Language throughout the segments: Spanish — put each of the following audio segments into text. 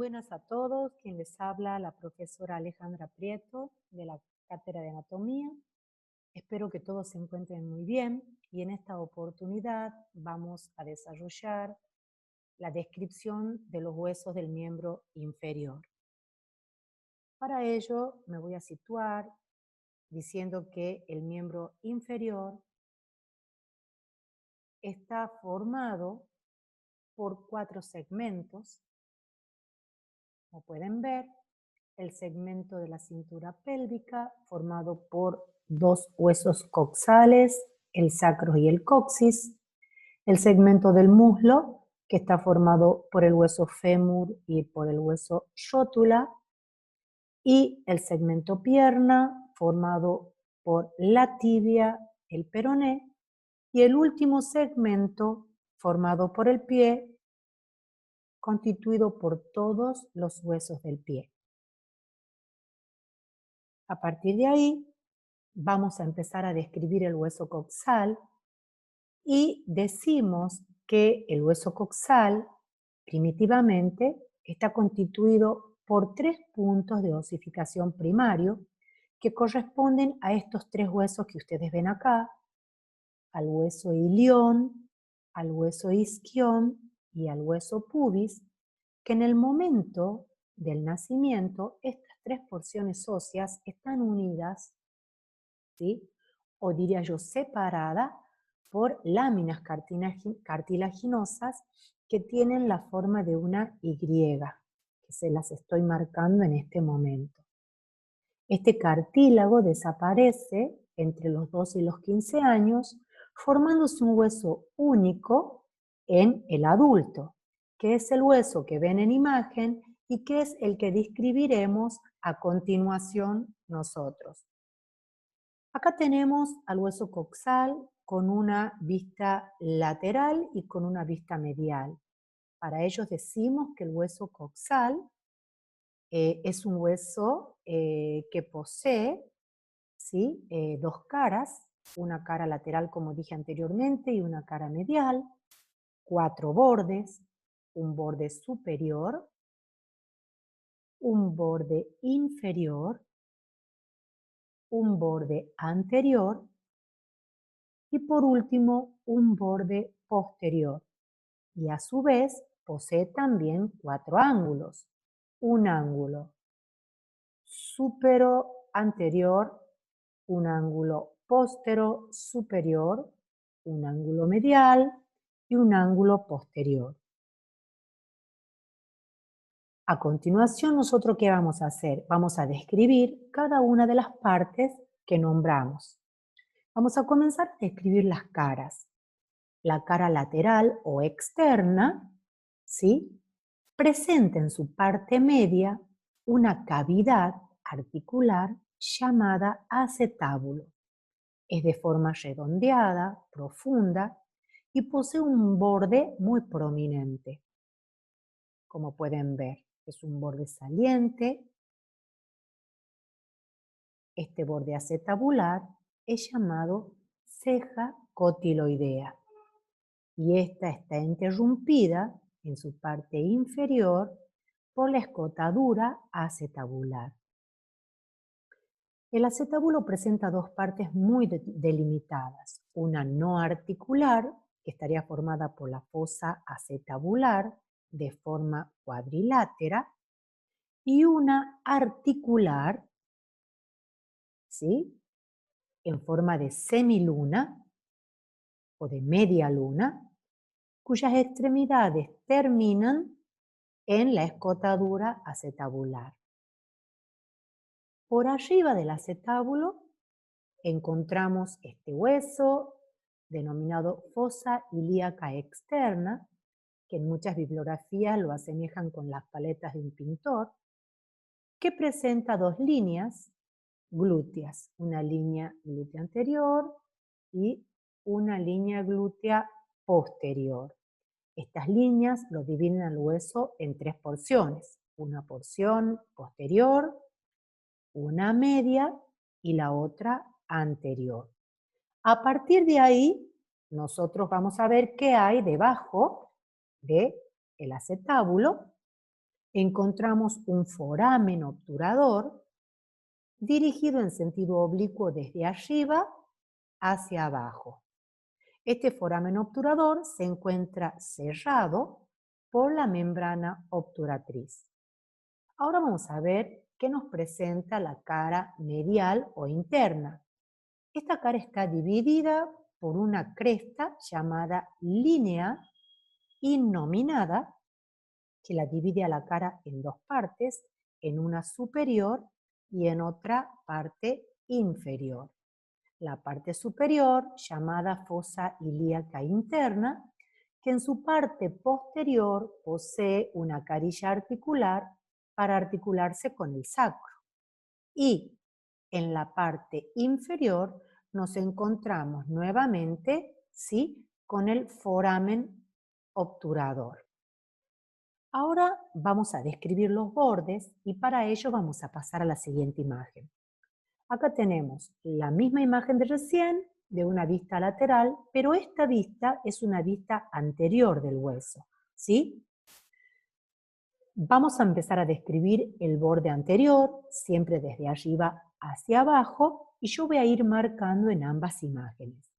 Buenas a todos, quien les habla la profesora Alejandra Prieto de la Cátedra de Anatomía. Espero que todos se encuentren muy bien y en esta oportunidad vamos a desarrollar la descripción de los huesos del miembro inferior. Para ello me voy a situar diciendo que el miembro inferior está formado por 4 segmentos. Como pueden ver, el segmento de la cintura pélvica, formado por 2 huesos coxales, el sacro y el coxis, el segmento del muslo, que está formado por el hueso fémur y por el hueso rótula, y el segmento pierna, formado por la tibia, el peroné, y el último segmento, formado por el pie, constituido por todos los huesos del pie. A partir de ahí, vamos a empezar a describir el hueso coxal y decimos que el hueso coxal primitivamente está constituido por 3 puntos de osificación primario que corresponden a estos 3 huesos que ustedes ven acá, al hueso ilión, al hueso isquión y al hueso pubis, que en el momento del nacimiento estas 3 porciones óseas están unidas, ¿sí? O diría yo separada por láminas cartilaginosas que tienen la forma de una Y, que se las estoy marcando en este momento. Este cartílago desaparece entre los 12 y los 15 años, formándose un hueso único en el adulto, que es el hueso que ven en imagen y que es el que describiremos a continuación nosotros. Acá tenemos al hueso coxal con una vista lateral y con una vista medial. Para ellos decimos que el hueso coxal es un hueso que posee, ¿sí? 2 caras, una cara lateral como dije anteriormente y una cara medial, 4 bordes, un borde superior, un borde inferior, un borde anterior y por último un borde posterior. Y a su vez posee también 4 ángulos. Un ángulo supero anterior, un ángulo postero superior, un ángulo medial y un ángulo posterior. A continuación, ¿nosotros qué vamos a hacer? Vamos a describir cada una de las partes que nombramos. Vamos a comenzar a describir las caras. La cara lateral o externa, ¿sí? Presenta en su parte media una cavidad articular llamada acetábulo. Es de forma redondeada, profunda y posee un borde muy prominente. Como pueden ver, es un borde saliente. Este borde acetabular es llamado ceja cotiloidea y esta está interrumpida en su parte inferior por la escotadura acetabular. El acetábulo presenta 2 partes muy delimitadas, una no articular, que estaría formada por la fosa acetabular de forma cuadrilátera, y una articular, ¿sí? En forma de semiluna o de media luna, cuyas extremidades terminan en la escotadura acetabular. Por arriba del acetábulo encontramos este hueso denominado fosa ilíaca externa, que en muchas bibliografías lo asemejan con las paletas de un pintor, que presenta 2 líneas glúteas, una línea glútea anterior y una línea glútea posterior. Estas líneas lo dividen al hueso en 3 porciones, una porción posterior, una media y la otra anterior. A partir de ahí, nosotros vamos a ver qué hay debajo del acetábulo encontramos un foramen obturador dirigido en sentido oblicuo desde arriba hacia abajo. Este foramen obturador se encuentra cerrado por la membrana obturatriz. Ahora vamos a ver qué nos presenta la cara medial o interna. Esta cara está dividida por una cresta llamada línea innominada, que la divide a la cara en dos partes, en una superior y en otra parte inferior. La parte superior, llamada fosa ilíaca interna, que en su parte posterior posee una carilla articular para articularse con el sacro. Y en la parte inferior nos encontramos nuevamente, ¿sí?, con el foramen obturador. Ahora vamos a describir los bordes y para ello vamos a pasar a la siguiente imagen. Acá tenemos la misma imagen de recién, de una vista lateral, pero esta vista es una vista anterior del hueso, ¿sí? Vamos a empezar a describir el borde anterior, siempre desde arriba hacia abajo, y yo voy a ir marcando en ambas imágenes.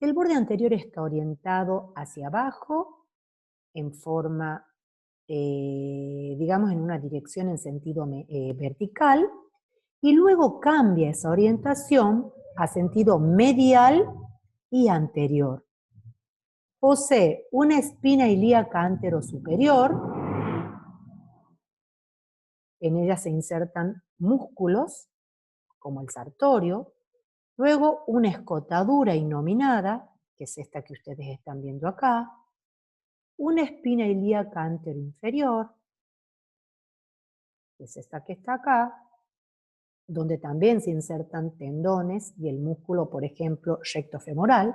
El borde anterior está orientado hacia abajo, en forma, digamos, en una dirección en sentido vertical, y luego cambia esa orientación a sentido medial y anterior. Posee una espina ilíaca anterosuperior, en ella se insertan músculos, como el sartorio, luego una escotadura innominada, que es esta que ustedes están viendo acá, una espina ilíaca anteroinferior, que es esta que está acá, donde también se insertan tendones y el músculo, por ejemplo, rectofemoral,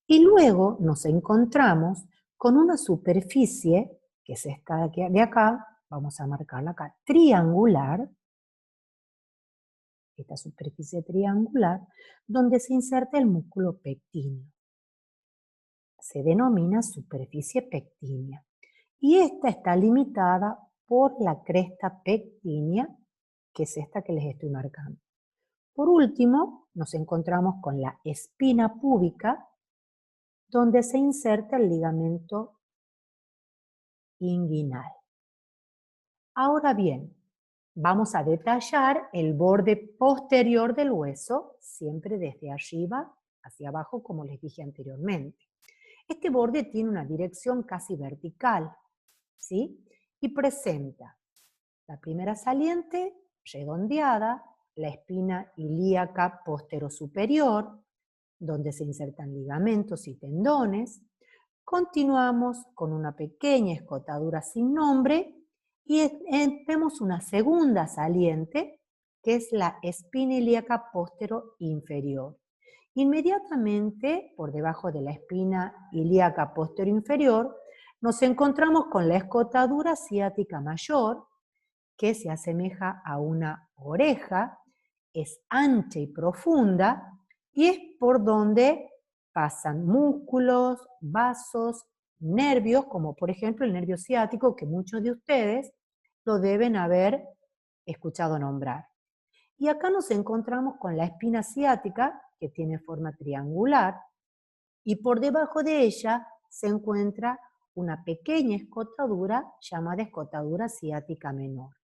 y luego nos encontramos con una superficie, que es esta de acá, vamos a marcarla acá, triangular, esta superficie triangular, donde se inserta el músculo pectíneo. Se denomina superficie pectínea. Y esta está limitada por la cresta pectínea, que es esta que les estoy marcando. Por último, nos encontramos con la espina púbica, donde se inserta el ligamento inguinal. Ahora bien, vamos a detallar el borde posterior del hueso, siempre desde arriba hacia abajo, como les dije anteriormente. Este borde tiene una dirección casi vertical, ¿sí? Y presenta la primera saliente redondeada, la espina ilíaca posterosuperior, donde se insertan ligamentos y tendones. Continuamos con una pequeña escotadura sin nombre y vemos una segunda saliente, que es la espina ilíaca postero inferior. Inmediatamente por debajo de la espina ilíaca postero inferior nos encontramos con la escotadura ciática mayor, que se asemeja a una oreja, es ancha y profunda, y es por donde pasan músculos, vasos, nervios, como por ejemplo el nervio ciático, que muchos de ustedes lo deben haber escuchado nombrar. Y acá nos encontramos con la espina ciática, que tiene forma triangular, y por debajo de ella se encuentra una pequeña escotadura llamada escotadura ciática menor.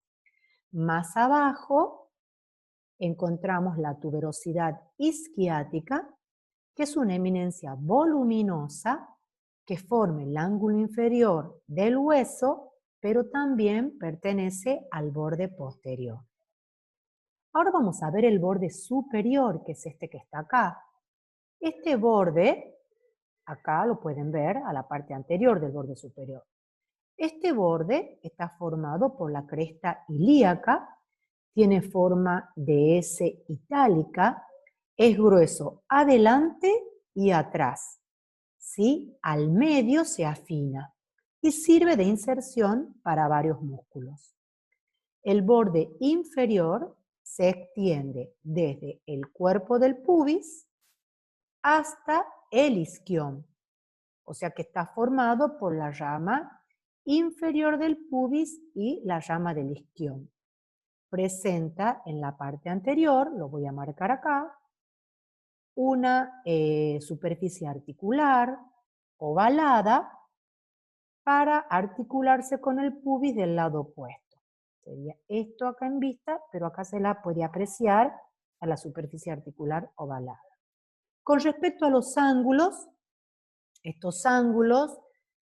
Más abajo encontramos la tuberosidad isquiática, que es una eminencia voluminosa que forma el ángulo inferior del hueso, pero también pertenece al borde posterior. Ahora vamos a ver el borde superior, que es este que está acá. Este borde, acá lo pueden ver a la parte anterior del borde superior. Este borde está formado por la cresta ilíaca, tiene forma de S itálica, es grueso adelante y atrás, ¿sí? Al medio se afina y sirve de inserción para varios músculos. El borde inferior se extiende desde el cuerpo del pubis hasta el isquión, o sea que está formado por la rama inferior del pubis y la rama del isquion. Presenta en la parte anterior, lo voy a marcar acá, una superficie articular ovalada para articularse con el pubis del lado opuesto. Sería esto acá en vista, pero acá se la puede apreciar a la superficie articular ovalada. Con respecto a los ángulos, estos ángulos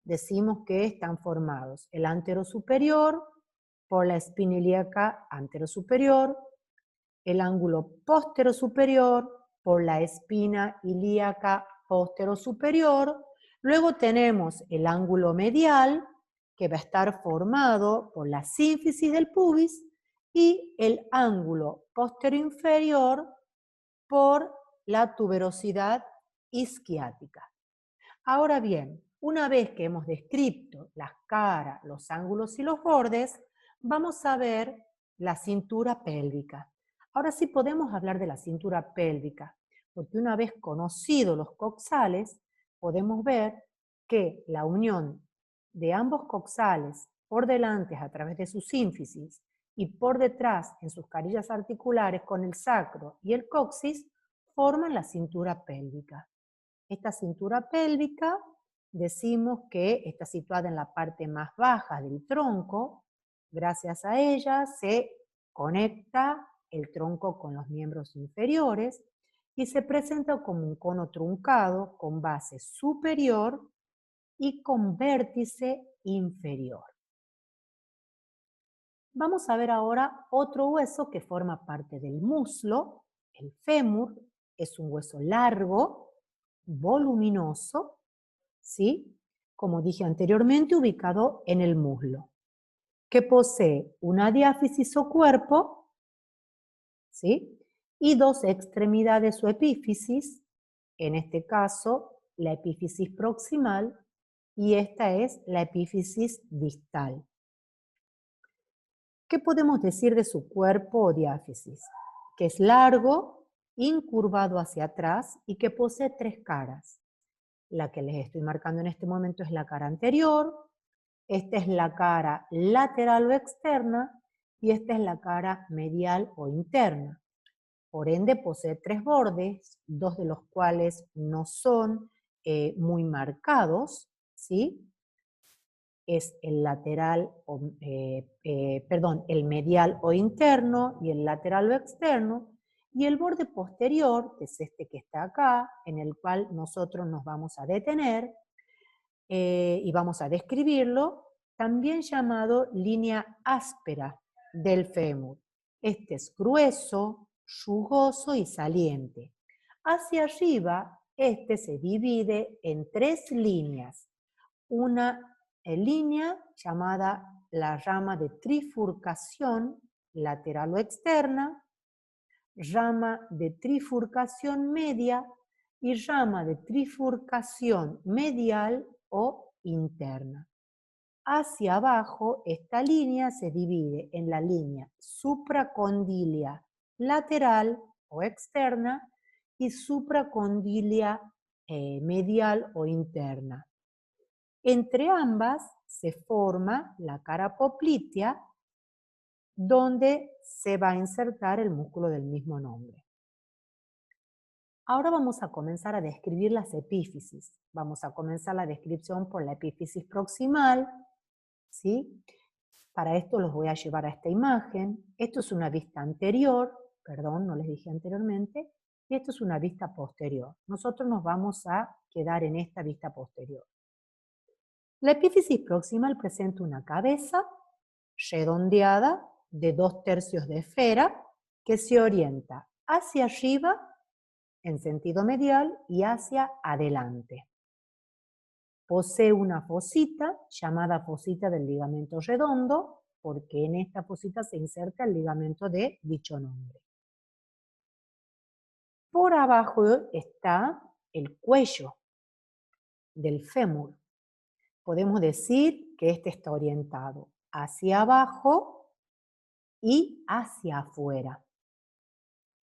decimos que están formados el anterosuperior por la espina ilíaca anterosuperior, el ángulo posterosuperior por la espina ilíaca posterosuperior. Luego tenemos el ángulo medial, que va a estar formado por la sínfisis del pubis, y el ángulo posteroinferior por la tuberosidad isquiática. Ahora bien, una vez que hemos descrito las caras, los ángulos y los bordes, vamos a ver la cintura pélvica. Ahora sí podemos hablar de la cintura pélvica, porque una vez conocidos los coxales, podemos ver que la unión de ambos coxales por delante a través de su sínfisis y por detrás en sus carillas articulares con el sacro y el coxis forman la cintura pélvica. Esta cintura pélvica decimos que está situada en la parte más baja del tronco. Gracias a ella se conecta el tronco con los miembros inferiores y se presenta como un cono truncado con base superior y con vértice inferior. Vamos a ver ahora otro hueso que forma parte del muslo, el fémur. Es un hueso largo, voluminoso, ¿sí? Como dije anteriormente, ubicado en el muslo, que posee una diáfisis o cuerpo, ¿sí? Y dos extremidades o epífisis, en este caso la epífisis proximal y esta es la epífisis distal. ¿Qué podemos decir de su cuerpo o diáfisis? Que es largo, incurvado hacia atrás y que posee tres caras. La que les estoy marcando en este momento es la cara anterior, esta es la cara lateral o externa y esta es la cara medial o interna. Por ende posee tres bordes, dos de los cuales no son muy marcados, ¿sí? Es el lateral, el medial o interno y el lateral o externo, y el borde posterior, que es este que está acá, en el cual nosotros nos vamos a detener y vamos a describirlo, también llamado línea áspera del fémur. Este es grueso, rugoso y saliente. Hacia arriba, este se divide en tres líneas. Una línea llamada la rama de trifurcación lateral o externa, rama de trifurcación media y rama de trifurcación medial o interna. Hacia abajo, esta línea se divide en la línea supracondilia lateral o externa y supracondilia medial o interna. Entre ambas se forma la cara poplitea, donde se va a insertar el músculo del mismo nombre. Ahora vamos a comenzar a describir las epífisis. Vamos a comenzar la descripción por la epífisis proximal, ¿sí? Para esto los voy a llevar a esta imagen. Esto es una vista anterior, perdón, no les dije anteriormente, y esto es una vista posterior. Nosotros nos vamos a quedar en esta vista posterior. La epífisis proximal presenta una cabeza redondeada de 2/3 de esfera que se orienta hacia arriba en sentido medial y hacia adelante. Posee una fosita llamada fosita del ligamento redondo porque en esta fosita se inserta el ligamento de dicho nombre. Por abajo está el cuello del fémur. Podemos decir que este está orientado hacia abajo y hacia afuera.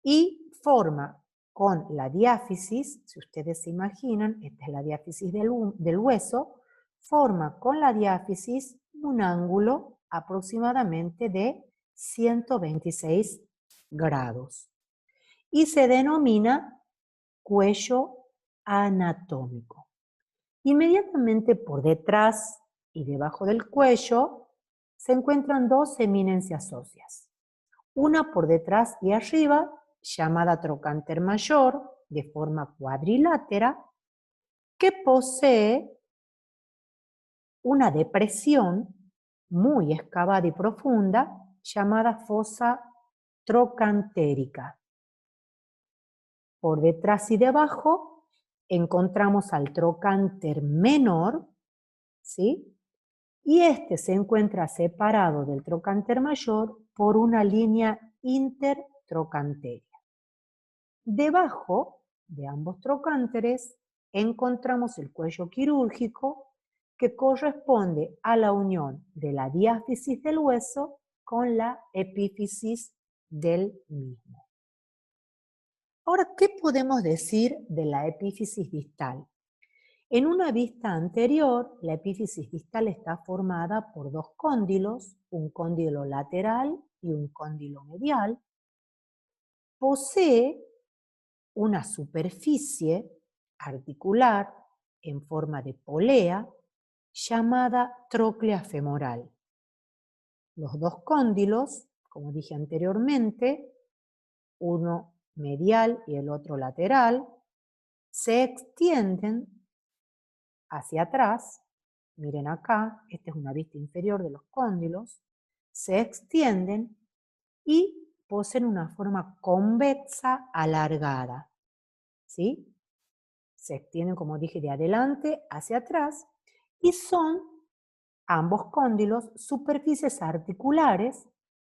Y forma con la diáfisis, si ustedes se imaginan, esta es la diáfisis del hueso, forma con la diáfisis un ángulo aproximadamente de 126 grados y se denomina cuello anatómico. Inmediatamente por detrás y debajo del cuello se encuentran dos eminencias óseas. Una por detrás y arriba, llamada trocánter mayor, de forma cuadrilátera, que posee una depresión muy excavada y profunda llamada fosa trocantérica. Por detrás y debajo encontramos al trocánter menor, ¿sí? Y este se encuentra separado del trocánter mayor por una línea intertrocanteria. Debajo de ambos trocánteres encontramos el cuello quirúrgico, que corresponde a la unión de la diáfisis del hueso con la epífisis del mismo. Ahora, ¿qué podemos decir de la epífisis distal? En una vista anterior, la epífisis distal está formada por dos cóndilos, un cóndilo lateral y un cóndilo medial. Posee una superficie articular en forma de polea llamada tróclea femoral. Los dos cóndilos, como dije anteriormente, uno medial y el otro lateral, se extienden hacia atrás. Miren acá, esta es una vista inferior de los cóndilos, se extienden y poseen una forma convexa alargada, ¿sí? Se extienden, como dije, de adelante hacia atrás y son ambos cóndilos superficies articulares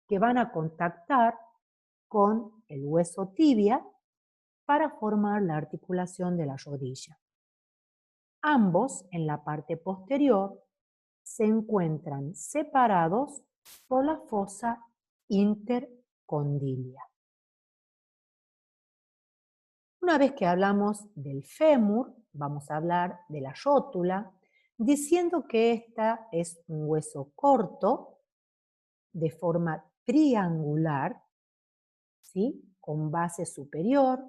que van a contactar con el hueso tibia para formar la articulación de la rodilla. Ambos, en la parte posterior, se encuentran separados por la fosa intercondilia. Una vez que hablamos del fémur, vamos a hablar de la rótula, diciendo que esta es un hueso corto, de forma triangular, ¿sí? Con base superior,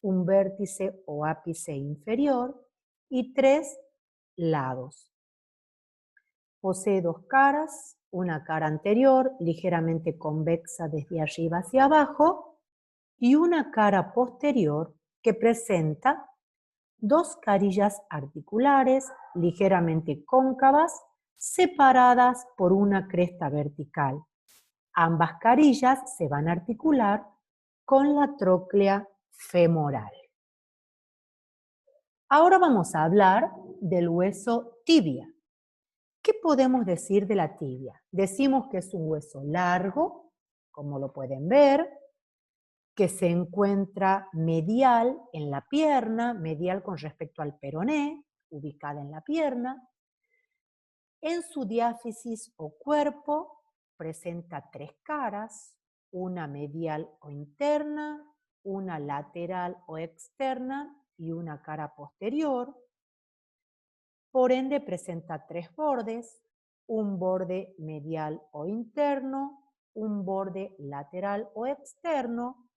un vértice o ápice inferior y tres lados. Posee dos caras, una cara anterior ligeramente convexa desde arriba hacia abajo y una cara posterior que presenta dos carillas articulares ligeramente cóncavas separadas por una cresta vertical. Ambas carillas se van a articular con la tróclea femoral. Ahora vamos a hablar del hueso tibia. ¿Qué podemos decir de la tibia? Decimos que es un hueso largo, como lo pueden ver, que se encuentra medial en la pierna, medial con respecto al peroné, ubicada en la pierna. En su diáfisis o cuerpo presenta tres caras, una medial o interna, una lateral o externa y una cara posterior. Por ende presenta tres bordes, un borde medial o interno, un borde lateral o externo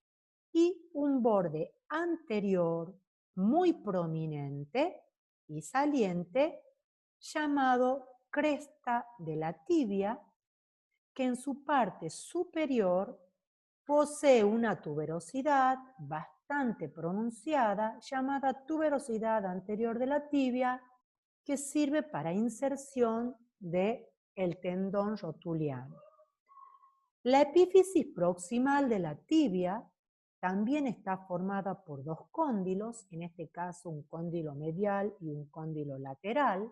y un borde anterior muy prominente y saliente llamado cresta de la tibia, que en su parte superior posee una tuberosidad bastante pronunciada llamada tuberosidad anterior de la tibia, que sirve para inserción del tendón rotuliano. La epífisis proximal de la tibia también está formada por dos cóndilos, en este caso un cóndilo medial y un cóndilo lateral.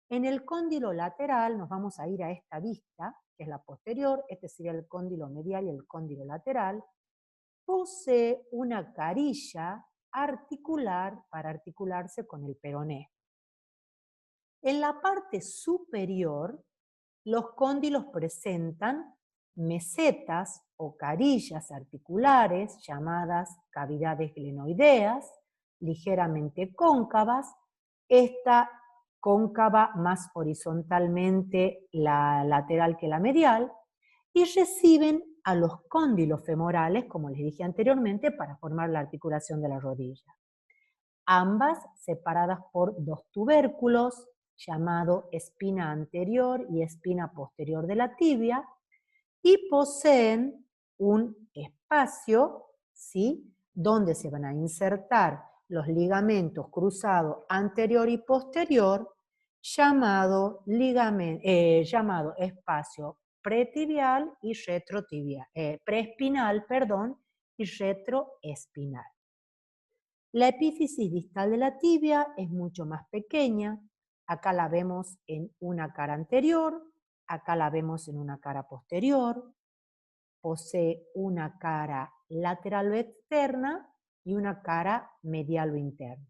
En el cóndilo lateral nos vamos a ir a esta vista, que es la posterior, este sería el cóndilo medial y el cóndilo lateral. Posee una carilla articular para articularse con el peroné. En la parte superior, los cóndilos presentan mesetas o carillas articulares llamadas cavidades glenoideas, ligeramente cóncavas. Esta cóncava más horizontalmente la lateral que la medial, y reciben a los cóndilos femorales, como les dije anteriormente, para formar la articulación de la rodilla. Ambas separadas por dos tubérculos, llamado espina anterior y espina posterior de la tibia, y poseen un espacio, ¿sí?, donde se van a insertar los ligamentos cruzados anterior y posterior, llamado espacio pretibial y retrotibial, preespinal, perdón, y retroespinal. La epífisis distal de la tibia es mucho más pequeña. Acá la vemos en una cara anterior, acá la vemos en una cara posterior. Posee una cara lateral o externa y una cara medial o interna.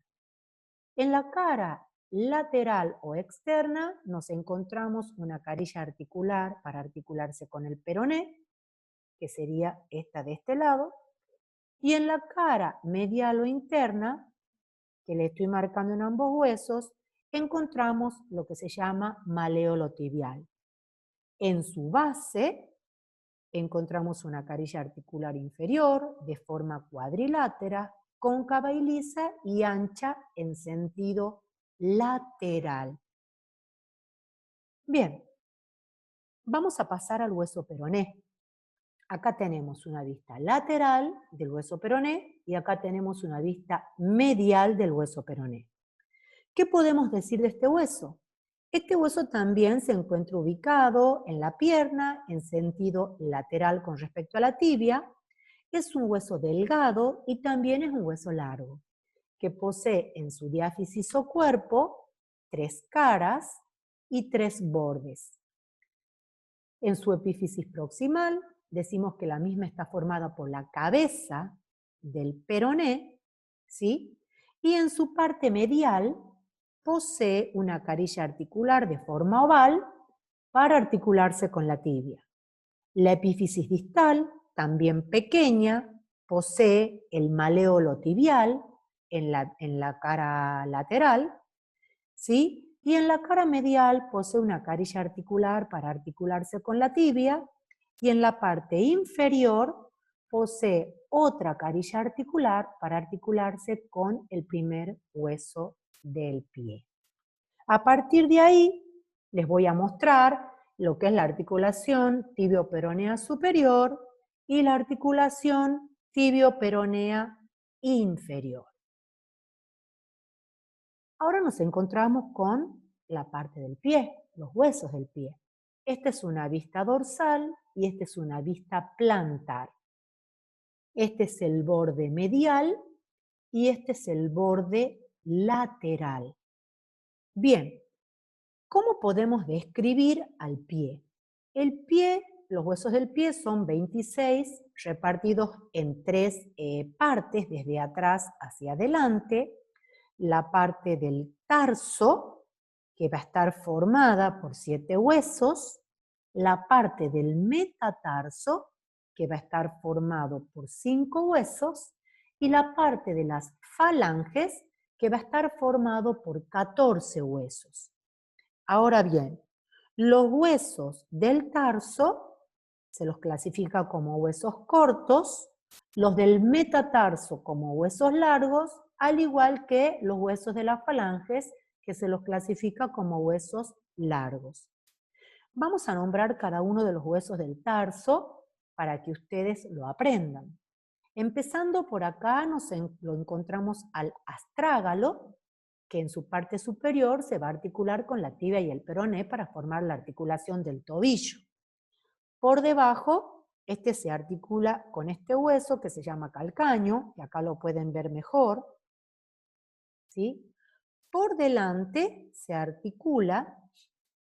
En la cara lateral o externa nos encontramos una carilla articular para articularse con el peroné, que sería esta de este lado, y en la cara medial o interna, que le estoy marcando en ambos huesos, encontramos lo que se llama maleolo tibial. En su base encontramos una carilla articular inferior de forma cuadrilátera, cóncava y lisa y ancha en sentido lateral. Bien, vamos a pasar al hueso peroné. Acá tenemos una vista lateral del hueso peroné y acá tenemos una vista medial del hueso peroné. ¿Qué podemos decir de este hueso? Este hueso también se encuentra ubicado en la pierna en sentido lateral con respecto a la tibia. Es un hueso delgado y también es un hueso largo, que posee en su diáfisis o cuerpo 3 caras y 3 bordes. En su epífisis proximal decimos que la misma está formada por la cabeza del peroné, ¿sí? Y en su parte medial posee una carilla articular de forma oval para articularse con la tibia. La epífisis distal, también pequeña, posee el maleolo tibial en la cara lateral, ¿sí? Y en la cara medial posee una carilla articular para articularse con la tibia, y en la parte inferior posee otra carilla articular para articularse con el primer hueso del pie. A partir de ahí, les voy a mostrar lo que es la articulación tibio-peronea superior y la articulación tibio-peronea inferior. Ahora nos encontramos con la parte del pie, los huesos del pie. Esta es una vista dorsal y esta es una vista plantar. Este es el borde medial y este es el borde lateral. Bien, ¿cómo podemos describir al pie? El pie, los huesos del pie son 26 repartidos en 3 partes, desde atrás hacia adelante. La parte del tarso, que va a estar formada por 7 huesos, la parte del metatarso, que va a estar formado por 5 huesos, y la parte de las falanges, que va a estar formado por 14 huesos. Ahora bien, los huesos del tarso se los clasifica como huesos cortos, los del metatarso como huesos largos, al igual que los huesos de las falanges, que se los clasifica como huesos largos. Vamos a nombrar cada uno de los huesos del tarso para que ustedes lo aprendan. Empezando por acá lo encontramos al astrágalo, que en su parte superior se va a articular con la tibia y el peroné para formar la articulación del tobillo. Por debajo, este se articula con este hueso que se llama calcaño, y acá lo pueden ver mejor, ¿sí? Por delante se articula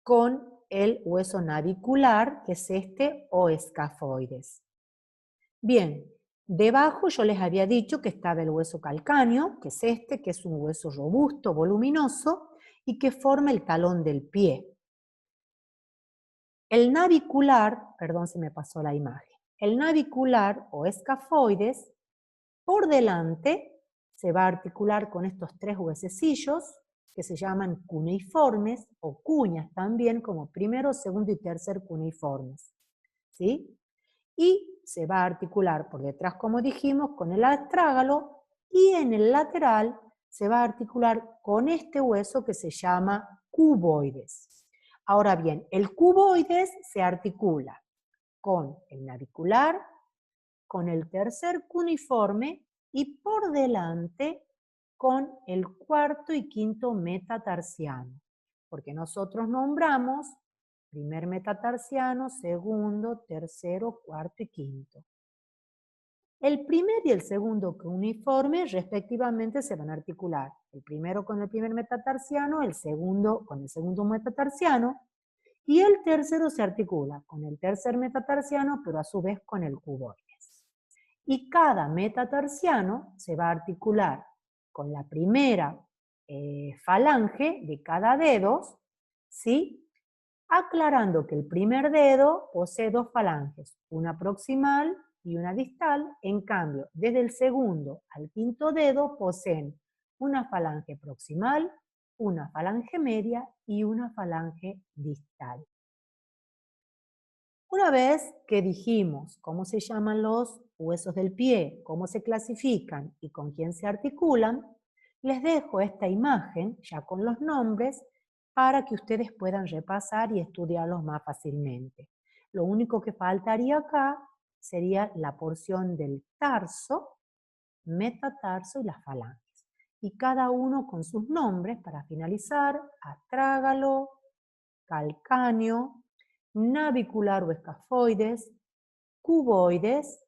con el hueso navicular, que es este, o escafoides. Bien, debajo yo les había dicho que estaba el hueso calcáneo, que es este, que es un hueso robusto, voluminoso, y que forma el talón del pie. El navicular, perdón, se me pasó la imagen, el navicular o escafoides, por delante se va a articular con estos 3 huesecillos, que se llaman cuneiformes o cuñas también, como primero, segundo y tercer cuneiformes. ¿Sí? Y se va a articular por detrás, como dijimos, con el astrágalo, y en el lateral se va a articular con este hueso que se llama cuboides. Ahora bien, el cuboides se articula con el navicular, con el tercer cuneiforme y por delante con el cuarto y quinto metatarsiano, porque nosotros nombramos primer metatarsiano, segundo, tercero, cuarto y quinto. El primer y el segundo cuneiforme respectivamente se van a articular. El primero con el primer metatarsiano, el segundo con el segundo metatarsiano, y el tercero se articula con el tercer metatarsiano, pero a su vez con el cuboides. Y cada metatarsiano se va a articular con la primera falange de cada dedo, ¿sí? Aclarando que el primer dedo posee dos falanges, una proximal y una distal. En cambio, desde el segundo al quinto dedo poseen una falange proximal, una falange media y una falange distal. Una vez que dijimos cómo se llaman los huesos del pie, cómo se clasifican y con quién se articulan, les dejo esta imagen ya con los nombres para que ustedes puedan repasar y estudiarlos más fácilmente. Lo único que faltaría acá sería la porción del tarso, metatarso y las falanges. Y cada uno con sus nombres para finalizar: astrágalo, calcáneo, navicular o escafoides, cuboides,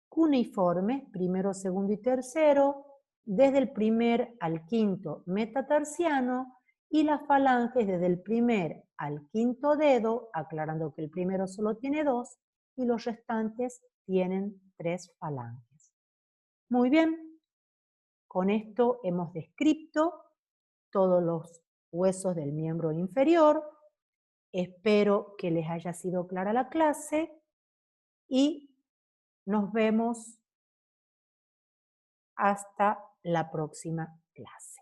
cuneiformes, primero, segundo y tercero, desde el primer al quinto metatarsiano, y las falanges desde el primer al quinto dedo, aclarando que el primero solo tiene dos y los restantes tienen tres falanges. Muy bien, con esto hemos descrito todos los huesos del miembro inferior. Espero que les haya sido clara la clase y nos vemos hasta la próxima clase.